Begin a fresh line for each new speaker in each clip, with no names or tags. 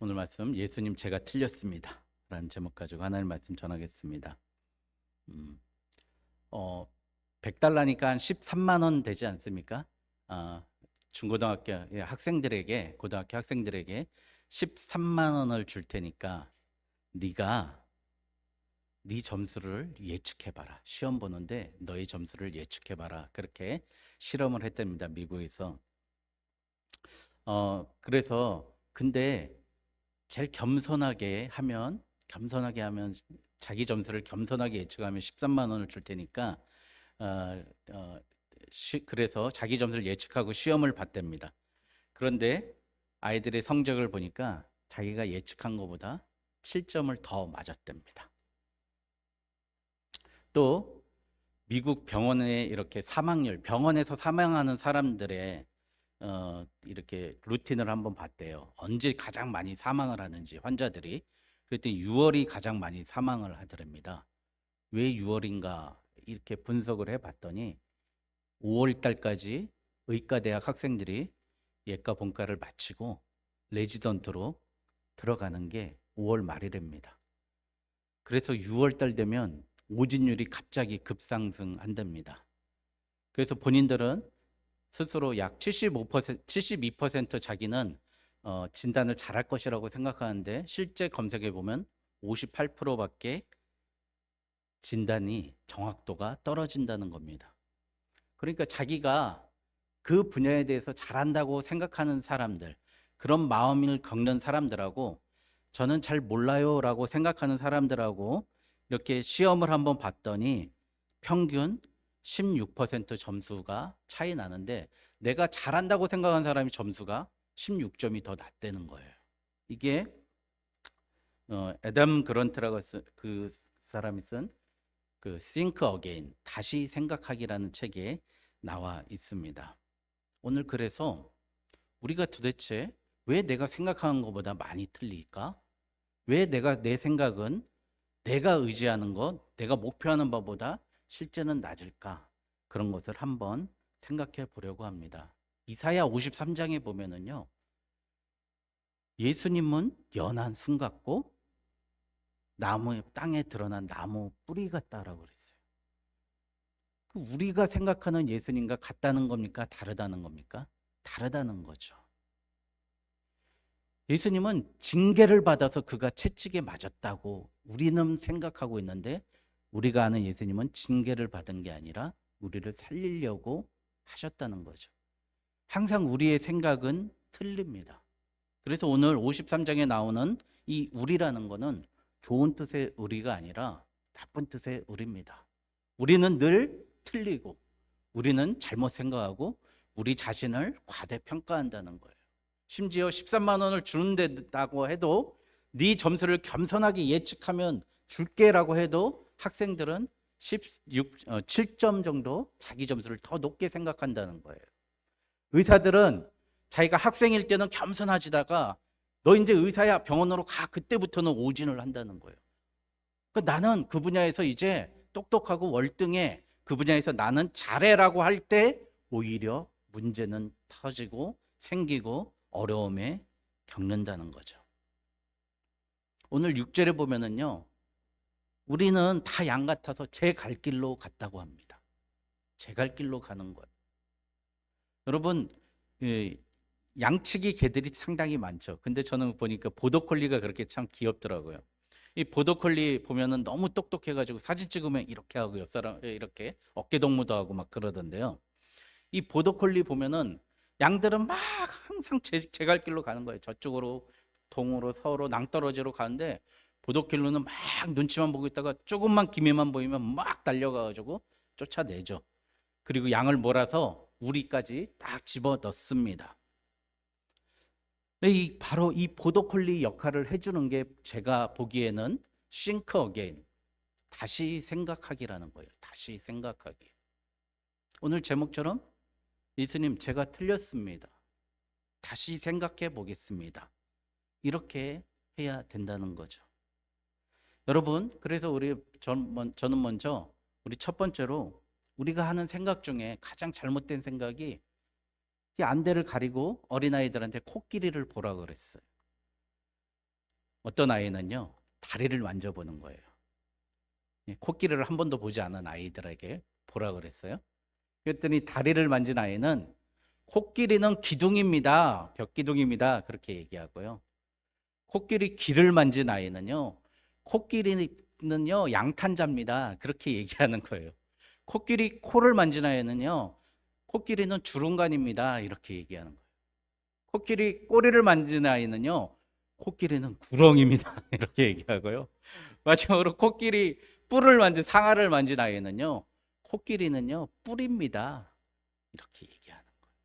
오늘 말씀 예수님 제가 틀렸습니다 라는 제목 가지고 하나님 말씀 전하겠습니다. 음, 어, 100달러니까 한 13만 원 되지 않습니까? 아, 중고등학교 학생들에게 고등학교 학생들에게 13만 원을 줄 테니까 네가 네 점수를 예측해봐라. 시험 보는데 너의 점수를 예측해봐라. 그렇게 실험을 했답니다. 미국에서. 그래서 근데 제일 겸손하게 하면 자기 점수를 겸손하게 예측하면 13만 원을 줄 테니까 어, 어, 그래서 자기 점수를 예측하고 시험을 봤답니다. 그런데 아이들의 성적을 보니까 자기가 예측한 것보다 7점을 더 맞았답니다. 또 미국 병원의 이렇게 사망률, 병원에서 사망하는 사람들의 이렇게 루틴을 한번 봤대요. 언제 가장 많이 사망을 하는지 환자들이. 그랬더니 6월이 가장 많이 사망을 하더랍니다. 왜 6월인가 이렇게 분석을 해봤더니 5월 달까지 의과대학 학생들이 예과 본과를 마치고 레지던트로 들어가는 게 5월 말이랍니다. 그래서 6월 달 되면 오진율이 갑자기 급상승한답니다. 그래서 본인들은 스스로 약 75%, 72% 자기는 진단을 잘할 것이라고 생각하는데 실제 검색해 보면 58%밖에 진단이 정확도가 떨어진다는 겁니다. 그러니까 자기가 그 분야에 대해서 잘한다고 생각하는 사람들, 그런 마음을 겪는 사람들하고 저는 잘 몰라요라고 생각하는 사람들하고 이렇게 시험을 한번 봤더니 평균 16% 점수가 차이 나는데 내가 잘한다고 생각하는 사람이 점수가 16점이 더 낮다는 거예요. 이게 애덤 그런트라고 그 사람이 쓴 그 Think Again, 다시 생각하기라는 책에 나와 있습니다. 오늘 그래서 우리가 도대체 왜 내가 생각하는 것보다 많이 틀릴까? 왜 내 생각은 내가 의지하는 것, 내가 목표하는 바보다 실제는 낮을까? 그런 것을 한번 생각해 보려고 합니다. 이사야 53장에 보면은요, 예수님은 연한 순 같고 땅에 드러난 나무 뿌리 같다라고 그랬어요. 우리가 생각하는 예수님과 같다는 겁니까? 다르다는 겁니까? 다르다는 거죠. 예수님은 징계를 받아서 그가 채찍에 맞았다고 우리는 생각하고 있는데 우리가 아는 예수님은 징계를 받은 게 아니라 우리를 살리려고 하셨다는 거죠. 항상 우리의 생각은 틀립니다. 그래서 오늘 53장에 나오는 이 우리라는 거는 좋은 뜻의 우리가 아니라 나쁜 뜻의 우리입니다. 우리는 늘 틀리고 우리는 잘못 생각하고 우리 자신을 과대평가한다는 거예요. 심지어 13만 원을 주는다고 해도 네 점수를 겸손하게 예측하면 줄게라고 해도 학생들은 7점 정도 자기 점수를 더 높게 생각한다는 거예요. 의사들은 자기가 학생일 때는 겸손하지다가 너 이제 의사야 병원으로 가 그때부터는 오진을 한다는 거예요. 그러니까 나는 그 분야에서 이제 똑똑하고 월등해 그 분야에서 나는 잘해라고 할 때 오히려 문제는 터지고 생기고 어려움에 겪는다는 거죠. 오늘 6절에 보면은요. 우리는 다 양 같아서 제 갈 길로 갔다고 합니다. 제 갈 길로 가는 것. 여러분 양치기 개들이 상당히 많죠. 근데 저는 보니까 보더콜리가 그렇게 참 귀엽더라고요. 이 보더콜리 보면은 너무 똑똑해가지고 사진 찍으면 이렇게 하고 옆 사람 이렇게 어깨 동무도 하고 막 그러던데요. 이 보더콜리 보면은 양들은 막 항상 제 갈 길로 가는 거예요. 저쪽으로 동으로 서로 낭떠러지로 가는데 보더콜리는 막 눈치만 보고 있다가 조금만 기회만 보이면 막 달려가가지고 쫓아내죠. 그리고 양을 몰아서 우리까지 딱 집어 넣습니다. 바로 이 보더콜리 역할을 해주는 게 제가 보기에는 think again, 다시 생각하기라는 거예요. 다시 생각하기. 오늘 제목처럼 예수님 제가 틀렸습니다. 다시 생각해 보겠습니다. 이렇게 해야 된다는 거죠. 여러분, 그래서 저는 먼저 우리 첫 번째로 우리가 하는 생각 중에 가장 잘못된 생각이 이 안대를 가리고 어린아이들한테 코끼리를 보라 그랬어요. 어떤 아이는요, 다리를 만져보는 거예요. 코끼리를 한 번도 보지 않은 아이들에게 보라 그랬어요. 그랬더니 다리를 만진 아이는 코끼리는 기둥입니다. 벽기둥입니다. 그렇게 얘기하고요. 코끼리 귀를 만진 아이는요, 코끼리는요, 양탄자입니다. 그렇게 얘기하는 거예요. 코끼리 코를 만진 아이는요, 코끼리는 주름간입니다. 이렇게 얘기하는 거예요. 코끼리 꼬리를 만진 아이는요, 코끼리는 구렁입니다. 이렇게 얘기하고요. 마지막으로 코끼리 뿔을 만진 상아를 만진 아이는요, 코끼리는요, 뿔입니다. 이렇게 얘기하는 거예요.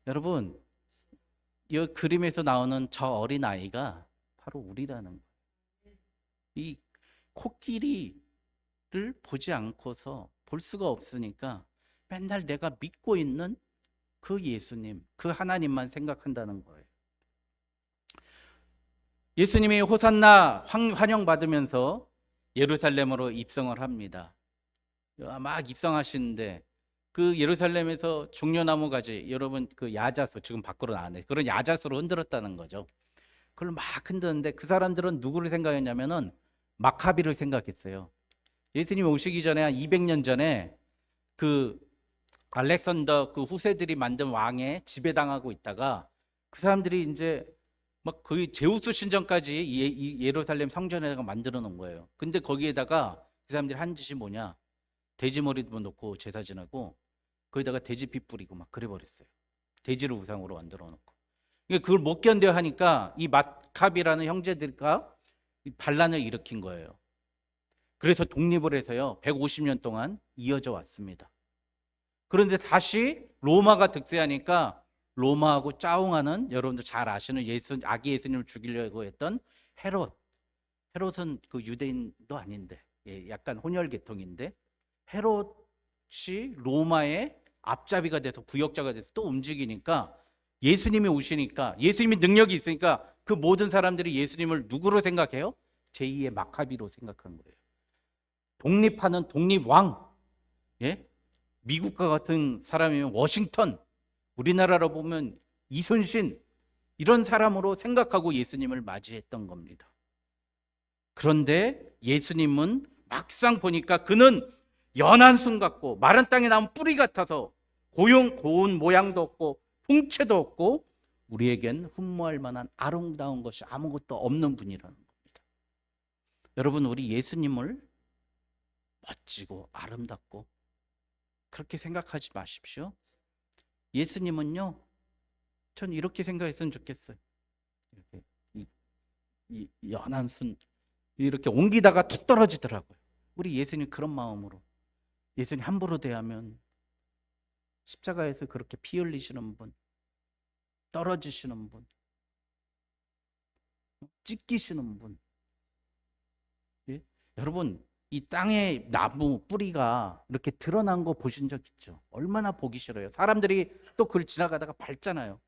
여러분, 이 그림에서 나오는 저 어린 아이가 바로 우리라는 거예요. 이 코끼리를 보지 않고서 볼 수가 없으니까 맨날 내가 믿고 있는 그 예수님, 그 하나님만 생각한다는 거예요. 예수님이 호산나 환영받으면서 예루살렘으로 입성을 합니다. 막 입성하시는데 그 예루살렘에서 종려나무 가지, 여러분 그 야자수 지금 밖으로 나왔네. 그런 야자수로 흔들었다는 거죠. 그걸 막 흔드는데 그 사람들은 누구를 생각했냐면은 마카비를 생각했어요. 예수님이 오시기 전에 한 200년 전에 그 알렉산더 그 후세들이 만든 왕의 지배당하고 있다가 그 사람들이 이제 막 거의 제우스 신전까지 예루살렘 성전에다가 만들어 놓은 거예요. 근데 거기에다가 그 사람들이 한 짓이 뭐냐? 돼지 머리도 놓고 제사 지내고 거기다가 돼지 피 뿌리고 막 그래 버렸어요. 돼지를 우상으로 만들어 놓고. 그걸 못 견뎌 하니까 이 마캅이라는 형제들과 반란을 일으킨 거예요. 그래서 독립을 해서요, 150년 동안 이어져 왔습니다. 그런데 다시 로마가 득세하니까 로마하고 짜웅하는, 여러분들 잘 아시는 아기 예수님을 죽이려고 했던 헤롯. 헤롯은 그 유대인도 아닌데, 약간 혼혈 계통인데, 헤롯이 로마의 앞잡이가 돼서 부역자가 돼서 또 움직이니까 예수님이 오시니까, 예수님이 능력이 있으니까 그 모든 사람들이 예수님을 누구로 생각해요? 제2의 마카비로 생각한 거예요. 독립하는 독립왕. 예? 미국과 같은 사람이면 워싱턴, 우리나라로 보면 이순신, 이런 사람으로 생각하고 예수님을 맞이했던 겁니다. 그런데 예수님은 막상 보니까 그는 연한 순 같고 마른 땅에 나온 뿌리 같아서 고운 모양도 없고 풍채도 없고 우리에겐 흠모할 만한 아름다운 것이 아무것도 없는 분이라는 겁니다. 여러분, 우리 예수님을 멋지고 아름답고 그렇게 생각하지 마십시오. 예수님은요, 전 이렇게 생각했으면 좋겠어요. 이렇게 이 연한 순 이렇게 옮기다가 툭 떨어지더라고요. 우리 예수님 그런 마음으로, 예수님 함부로 대하면 십자가에서 그렇게 피 흘리시는 분, 떨어지시는 분, 찢기시는 분. 예? 여러분, 이 땅에 나무 뿌리가 이렇게 드러난 거 보신 적 있죠? 얼마나 보기 싫어요. 사람들이 또 그걸 지나가다가 밟잖아요.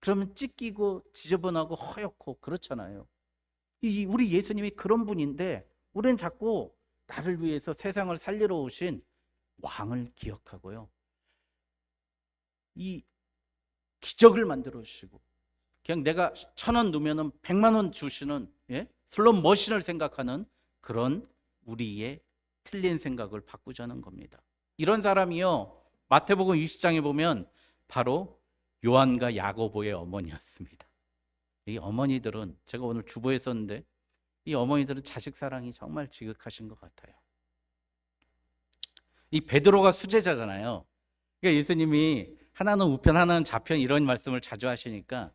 그러면 찢기고 지저분하고 허옇고 그렇잖아요. 우리 예수님이 그런 분인데 우리는 자꾸 나를 위해서 세상을 살리러 오신 왕을 기억하고요, 이 기적을 만들어 주시고, 그냥 내가 1,000원 넣으면 100만 원 주시는, 슬롯 머신을 생각하는 그런 우리의 틀린 생각을 바꾸자는 겁니다. 이런 사람이요, 마태복음 20장에 보면 바로 요한과 야고보의 어머니였습니다. 이 어머니들은, 제가 오늘 주보에 썼는데, 이 어머니들은 자식 사랑이 정말 지극하신 것 같아요. 이 베드로가 수제자잖아요. 그러니까 예수님이 하나는 우편 하나는 좌편 이런 말씀을 자주 하시니까,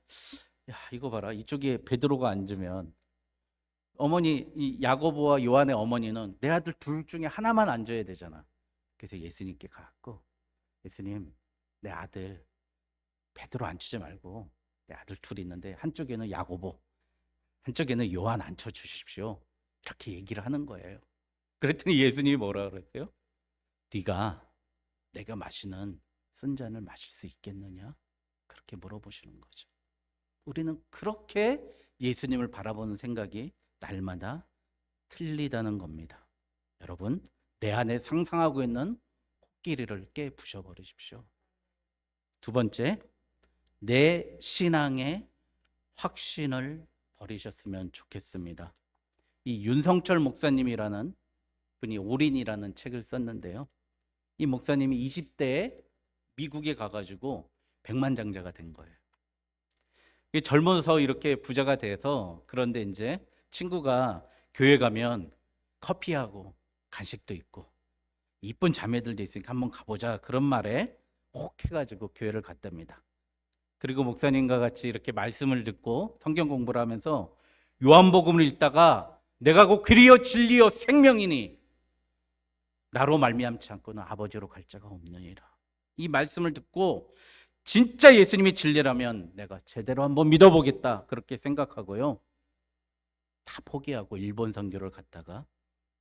야, 이거 봐라, 이쪽에 베드로가 앉으면 어머니, 이 야고보와 요한의 어머니는 내 아들 둘 중에 하나만 앉아야 되잖아. 그래서 예수님께 가고, 예수님, 내 아들 베드로 앉히지 말고 내 아들 둘 있는데 한쪽에는 야고보, 한쪽에는 요한 앉혀 주십시오. 이렇게 얘기를 하는 거예요. 그랬더니 예수님이 뭐라 그랬어요? 네가 내가 마시는 쓴 잔을 마실 수 있겠느냐? 그렇게 물어보시는 거죠. 우리는 그렇게 예수님을 바라보는 생각이 날마다 틀리다는 겁니다. 여러분, 내 안에 상상하고 있는 코끼리를 깨 부셔버리십시오. 두 번째, 내 신앙의 확신을 버리셨으면 좋겠습니다. 이 윤성철 목사님이라는 분이 올인이라는 책을 썼는데요. 이 목사님이 20대에 미국에 가가지고 백만장자가 된 거예요. 젊어서 이렇게 부자가 돼서, 그런데 이제 친구가 교회 가면 커피하고 간식도 있고 이쁜 자매들도 있으니까 한번 가보자, 그런 말에 혹 해가지고 교회를 갔답니다. 그리고 목사님과 같이 이렇게 말씀을 듣고 성경 공부를 하면서 요한복음을 읽다가 내가 곧 길이요 진리요 생명이니 나로 말미암지 않고는 아버지로 갈 자가 없느니라. 이 말씀을 듣고 진짜 예수님이 진리라면 내가 제대로 한번 믿어보겠다, 그렇게 생각하고요. 다 포기하고 일본 선교를 갔다가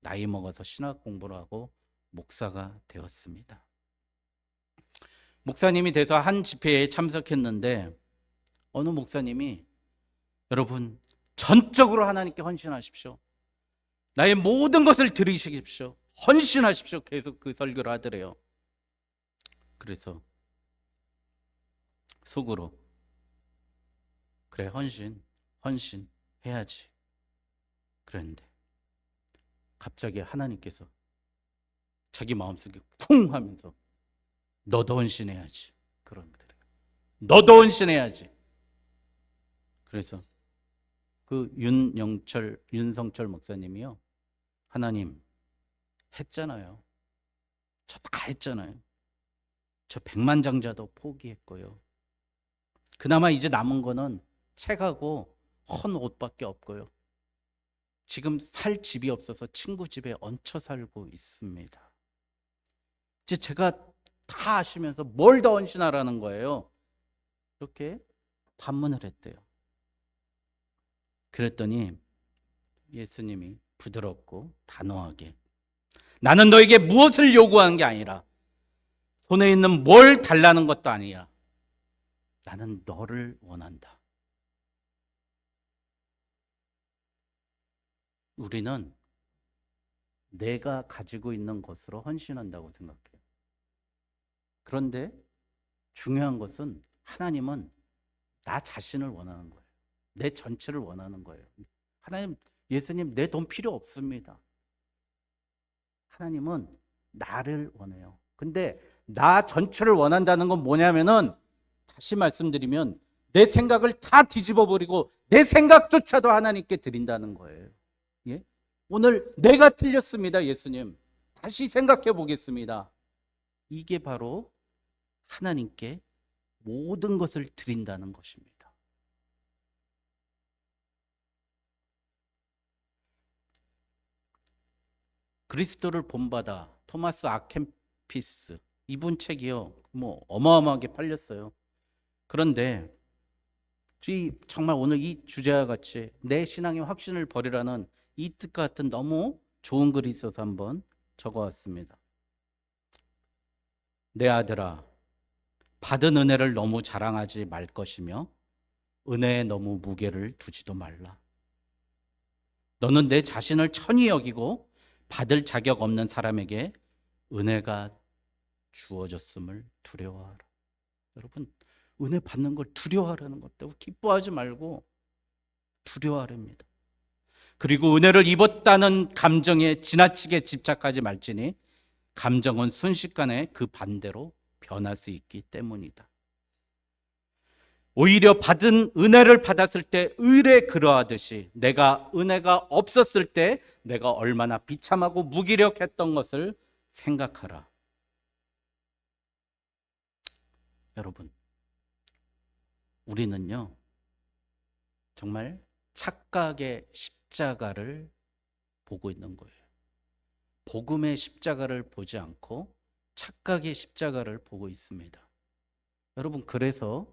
나이 먹어서 신학 공부를 하고 목사가 되었습니다. 목사님이 돼서 한 집회에 참석했는데 어느 목사님이, 여러분 전적으로 하나님께 헌신하십시오, 나의 모든 것을 드리십시오, 헌신하십시오, 계속 그 설교를 하더래요. 그래서 속으로 그래, 헌신 해야지. 그랬는데 갑자기 하나님께서 자기 마음속에 쿵 하면서 너도 헌신해야지, 그런 거예요. 너도 헌신해야지. 그래서 그 윤성철 목사님이요, 하나님 했잖아요. 저 다 했잖아요. 저 백만장자도 포기했고요. 그나마 이제 남은 거는 책하고 헌 옷밖에 없고요. 지금 살 집이 없어서 친구 집에 얹혀 살고 있습니다. 이제 제가 다 아시면서 뭘 더 헌신하라는 거예요. 이렇게 반문을 했대요. 그랬더니 예수님이 부드럽고 단호하게, 나는 너에게 무엇을 요구하는 게 아니라 손에 있는 뭘 달라는 것도 아니야. 나는 너를 원한다. 우리는 내가 가지고 있는 것으로 헌신한다고 생각해요. 그런데 중요한 것은 하나님은 나 자신을 원하는 거예요. 내 전체를 원하는 거예요. 하나님, 예수님 내 돈 필요 없습니다. 하나님은 나를 원해요. 근데 나 전체를 원한다는 건 뭐냐면은, 다시 말씀드리면 내 생각을 다 뒤집어 버리고 내 생각조차도 하나님께 드린다는 거예요. 예? 오늘 내가 틀렸습니다, 예수님. 다시 생각해 보겠습니다. 이게 바로 하나님께 모든 것을 드린다는 것입니다. 그리스도를 본받아, 토마스 아켄피스, 이분 책이요, 뭐 어마어마하게 팔렸어요. 그런데 정말 오늘 이 주제와 같이 내 신앙의 확신을 버리라는 이 뜻 같은 너무 좋은 글이 있어서 한번 적어왔습니다. 내 아들아, 받은 은혜를 너무 자랑하지 말 것이며 은혜에 너무 무게를 두지도 말라. 너는 내 자신을 천히 여기고 받을 자격 없는 사람에게 은혜가 주어졌음을 두려워하라. 여러분, 은혜 받는 걸 두려워하라는 것 때문에 기뻐하지 말고 두려워하랍니다. 그리고 은혜를 입었다는 감정에 지나치게 집착하지 말지니 감정은 순식간에 그 반대로 변할 수 있기 때문이다. 오히려 받은 은혜를 받았을 때 의례 그러하듯이 내가 은혜가 없었을 때 내가 얼마나 비참하고 무기력했던 것을 생각하라. 여러분, 우리는요 정말 착각의 십자가를 보고 있는 거예요. 복음의 십자가를 보지 않고 착각의 십자가를 보고 있습니다. 여러분, 그래서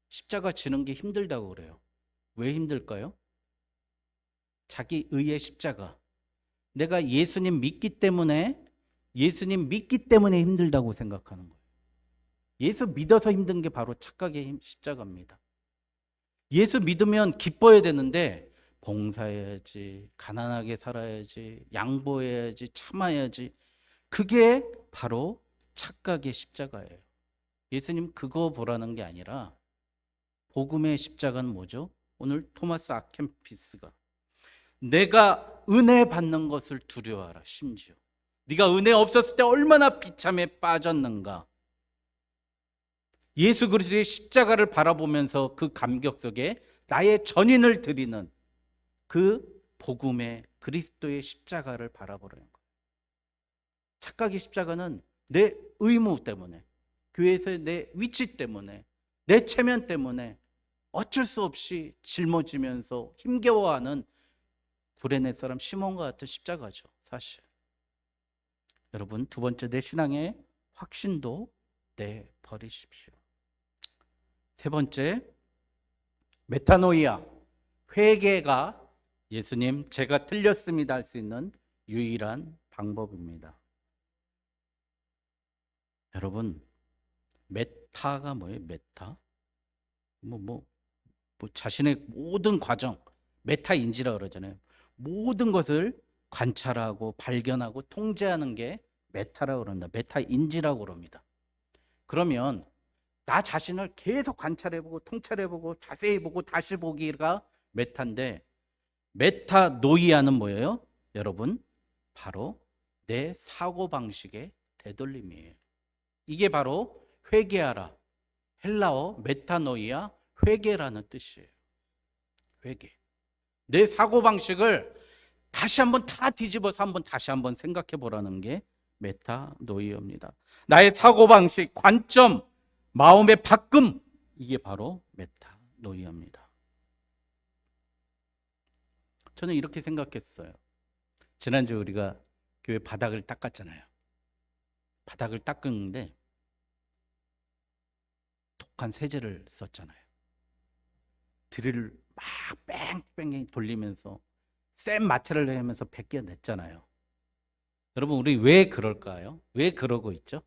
십자가 지는 게 힘들다고 그래요. 왜 힘들까요? 자기 의의 십자가. 내가 예수님 믿기 때문에 힘들다고 생각하는 거예요. 예수 믿어서 힘든 게 바로 착각의 십자가입니다. 예수 믿으면 기뻐야 되는데 봉사해야지, 가난하게 살아야지, 양보해야지, 참아야지. 그게 바로 착각의 십자가예요. 예수님 그거 보라는 게 아니라 복음의 십자가는 뭐죠? 오늘 토마스 아켄피스가 내가 은혜 받는 것을 두려워하라. 심지어 네가 은혜 없었을 때 얼마나 비참에 빠졌는가. 예수 그리스도의 십자가를 바라보면서 그 감격 속에 나의 전인을 드리는 그 복음의 그리스도의 십자가를 바라보라는 거예요. 착각의 십자가는 내 의무 때문에, 교회에서의 내 위치 때문에, 내 체면 때문에 어쩔 수 없이 짊어지면서 힘겨워하는 구레네 사람 시몬과 같은 십자가죠, 사실. 여러분, 두 번째, 내 신앙의 확신도 내버리십시오. 세 번째, 메타노이아, 회개가 예수님 제가 틀렸습니다 할 수 있는 유일한 방법입니다. 여러분, 메타가 뭐예요? 메타? 뭐 자신의 모든 과정, 메타인지라 그러잖아요. 모든 것을 관찰하고 발견하고 통제하는 게 메타라고 그럽니다. 메타인지라고 그럽니다. 그러면 나 자신을 계속 관찰해보고 통찰해보고 자세히 보고 다시 보기가 메타인데, 메타노이아는 뭐예요? 여러분, 바로 내 사고방식의 되돌림이에요. 이게 바로 회개하라. 헬라어 메타노이아, 회개라는 뜻이에요. 회개. 내 사고방식을 다시 한번 다 뒤집어서 다시 한번 생각해 보라는 게 메타노이아입니다. 나의 사고방식, 관점, 마음의 바꿈, 이게 바로 메타노이아입니다. 저는 이렇게 생각했어요. 지난주 우리가 교회 바닥을 닦았잖아요. 바닥을 닦았는데 독한 세제를 썼잖아요. 드릴을 막 뺑뺑이 돌리면서 센 마찰을 하면서 벗겨냈잖아요. 여러분, 우리 왜 그럴까요? 왜 그러고 있죠?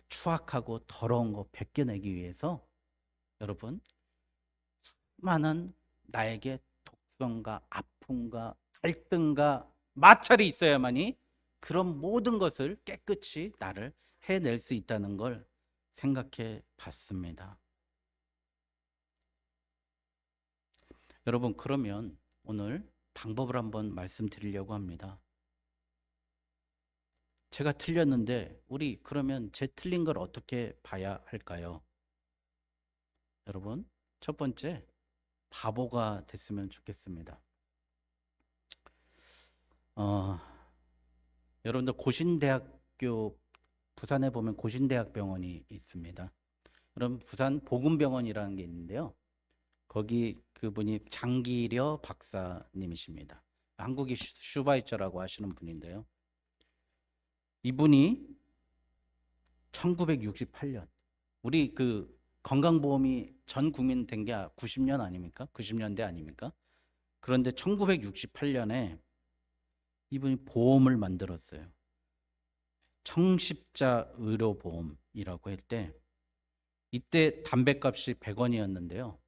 추악하고 더러운 거 벗겨내기 위해서 여러분, 수많은 나에게 독성과 아픔과 갈등과 마찰이 있어야만이 그런 모든 것을 깨끗이 나를 해낼 수 있다는 걸 생각해 봤습니다. 여러분, 그러면 오늘 방법을 한번 말씀드리려고 합니다. 제가 틀렸는데 우리 그러면 제 틀린 걸 어떻게 봐야 할까요? 여러분, 첫 번째, 바보가 됐으면 좋겠습니다. 여러분들 고신대학교, 부산에 보면 고신대학병원이 있습니다. 그럼 부산 보금병원이라는 게 있는데요. 거기 그분이 장기려 박사님이십니다. 한국이 슈바이처라고 하시는 분인데요. 이분이 1968년, 우리 그 건강보험이 전 국민 된 게 90년 아닙니까? 90년대 아닙니까? 그런데 1968년에 이분이 보험을 만들었어요. 청십자 의료보험이라고 할 때, 이때 담배값이 100원이었는데요.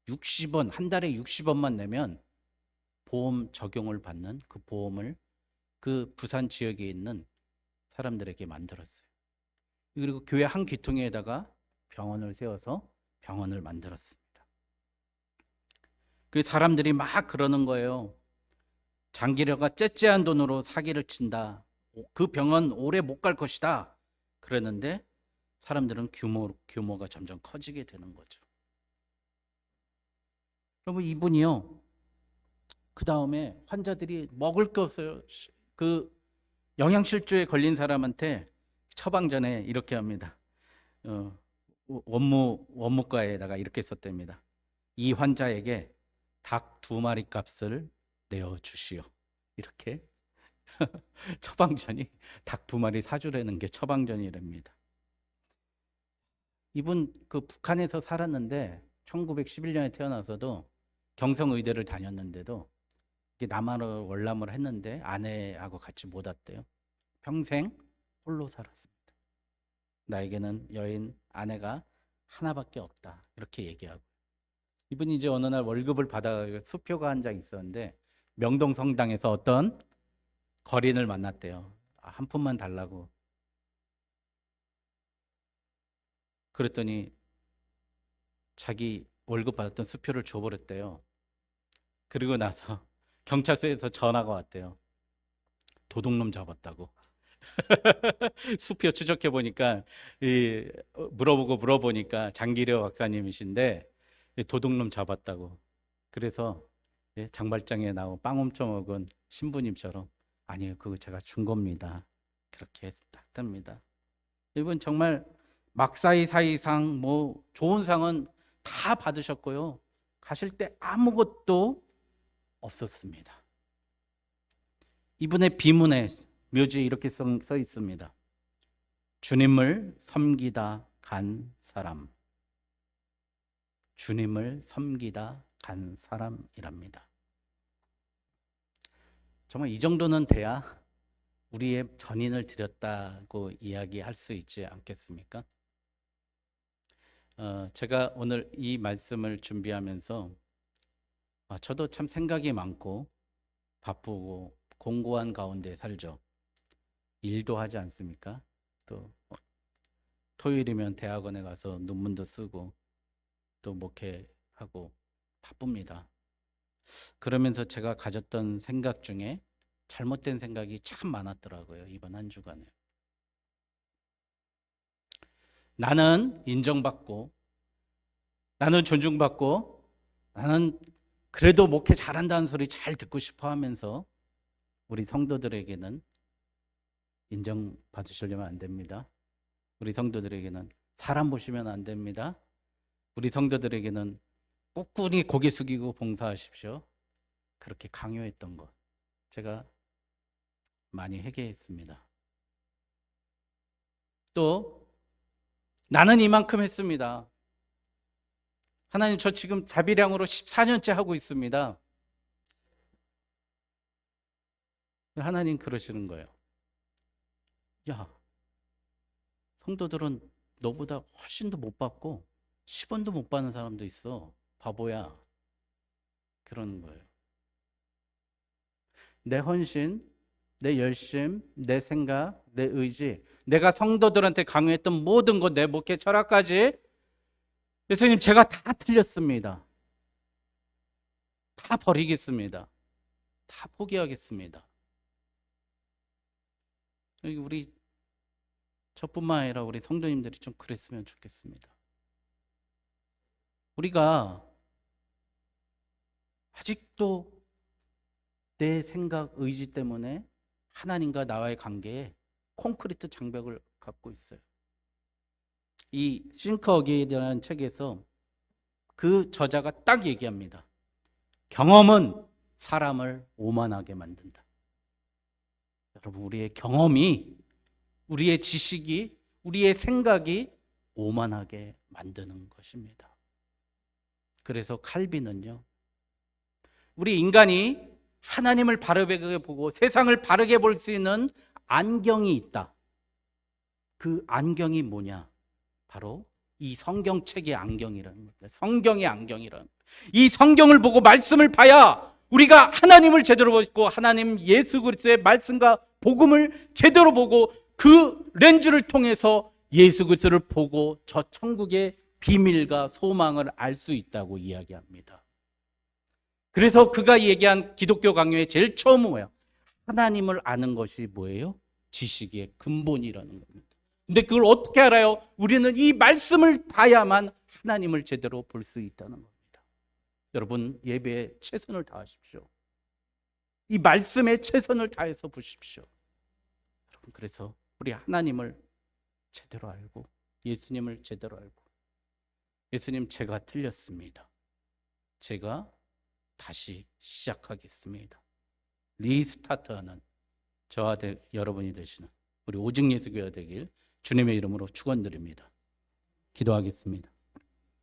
60원, 한 달에 60원만 내면 보험 적용을 받는 그 보험을 그 부산 지역에 있는 사람들에게 만들었어요. 그리고 교회 한 귀퉁이에다가 병원을 세워서 병원을 만들었습니다. 그 사람들이 막 그러는 거예요. 장기려가 째째한 돈으로 사기를 친다. 그 병원 오래 못 갈 것이다. 그랬는데 사람들은 규모가 점점 커지게 되는 거죠. 여러분, 이분이요, 그 다음에 환자들이 먹을 게 없어요. 그 영양실조에 걸린 사람한테 처방전에 이렇게 합니다. 원무과에다가 이렇게 썼답니다. 이 환자에게 닭 2마리 값을 내어 주시오. 이렇게 처방전이 닭 2마리 사주라는 게 처방전이랍니다. 이분 그 북한에서 살았는데 1911년에 태어나서도 경성의대를 다녔는데도 남한어 월남을 했는데 아내하고 같이 못 왔대요. 평생 홀로 살았습니다. 나에게는 여인 아내가 하나밖에 없다. 이렇게 얘기하고. 이분이 이제 어느 날 월급을 받아 수표가 한 장 있었는데 명동 성당에서 어떤 거린을 만났대요. 한 푼만 달라고. 그랬더니 자기 월급 받았던 수표를 줘버렸대요. 그리고 나서 경찰서에서 전화가 왔대요. 도둑놈 잡았다고. 수표 추적해 보니까 물어보니까 장기려 박사님이신데 도둑놈 잡았다고. 그래서 장발장에 나온 빵 훔쳐 먹은 신부님처럼 아니요, 그거 제가 준 겁니다. 그렇게 했답니다. 이분 정말 막사이 사이상 뭐 좋은 상은 다 받으셨고요. 가실 때 아무것도 없었습니다. 이분의 비문에 묘지에 이렇게 써 있습니다. 주님을 섬기다 간 사람. 주님을 섬기다 간 사람이랍니다. 정말 이 정도는 돼야 우리의 전인을 드렸다고 이야기할 수 있지 않겠습니까? 제가 오늘 이 말씀을 준비하면서 저도 참 생각이 많고 바쁘고 공고한 가운데 살죠. 일도 하지 않습니까? 또 토요일이면 대학원에 가서 논문도 쓰고 또 목회하고 바쁩니다. 그러면서 제가 가졌던 생각 중에 잘못된 생각이 참 많았더라고요. 이번 한 주간에. 나는 인정받고 나는 존중받고 나는 그래도 목회 잘한다는 소리 잘 듣고 싶어 하면서 우리 성도들에게는 인정받으시려면 안 됩니다. 우리 성도들에게는 사람 보시면 안 됩니다. 우리 성도들에게는 꿋꿋이 고개 숙이고 봉사하십시오. 그렇게 강요했던 것 제가 많이 회개했습니다. 또 나는 이만큼 했습니다. 하나님, 저 지금 자비량으로 14년째 하고 있습니다. 하나님 그러시는 거예요. 야, 성도들은 너보다 훨씬 더 못 받고 10원도 못 받는 사람도 있어. 바보야. 그러는 거예요. 내 헌신, 내 열심, 내 생각, 내 의지, 내가 성도들한테 강요했던 모든 것, 내 목회 철학까지 예수님, 제가 다 틀렸습니다. 다 버리겠습니다. 다 포기하겠습니다. 우리 저뿐만 아니라 우리 성도님들이 좀 그랬으면 좋겠습니다. 우리가 아직도 내 생각, 의지 때문에 하나님과 나와의 관계에 콘크리트 장벽을 갖고 있어요. 이 Think Again이라는 책에서 그 저자가 딱 얘기합니다. 경험은 사람을 오만하게 만든다. 여러분, 우리의 경험이, 우리의 지식이, 우리의 생각이 오만하게 만드는 것입니다. 그래서 칼빈은요, 우리 인간이 하나님을 바르게 보고 세상을 바르게 볼 수 있는 안경이 있다. 그 안경이 뭐냐? 바로 이 성경책의 안경이라는 겁니다. 성경의 안경이라는. 이 성경을 보고 말씀을 봐야 우리가 하나님을 제대로 보고 하나님 예수 그리스도의 말씀과 복음을 제대로 보고 그 렌즈를 통해서 예수 그리스도를 보고 저 천국의 비밀과 소망을 알 수 있다고 이야기합니다. 그래서 그가 얘기한 기독교 강요의 제일 처음은 뭐예요? 하나님을 아는 것이 뭐예요? 지식의 근본이라는 겁니다. 근데 그걸 어떻게 알아요? 우리는 이 말씀을 봐야만 하나님을 제대로 볼 수 있다는 겁니다. 여러분, 예배에 최선을 다하십시오. 이 말씀에 최선을 다해서 보십시오. 여러분, 그래서 우리 하나님을 제대로 알고 예수님을 제대로 알고, 예수님, 제가 틀렸습니다. 제가 다시 시작하겠습니다. 리스타트하는 저와 여러분이 되시는 우리 오직 예수교회 되길 주님의 이름으로 축원드립니다. 기도하겠습니다.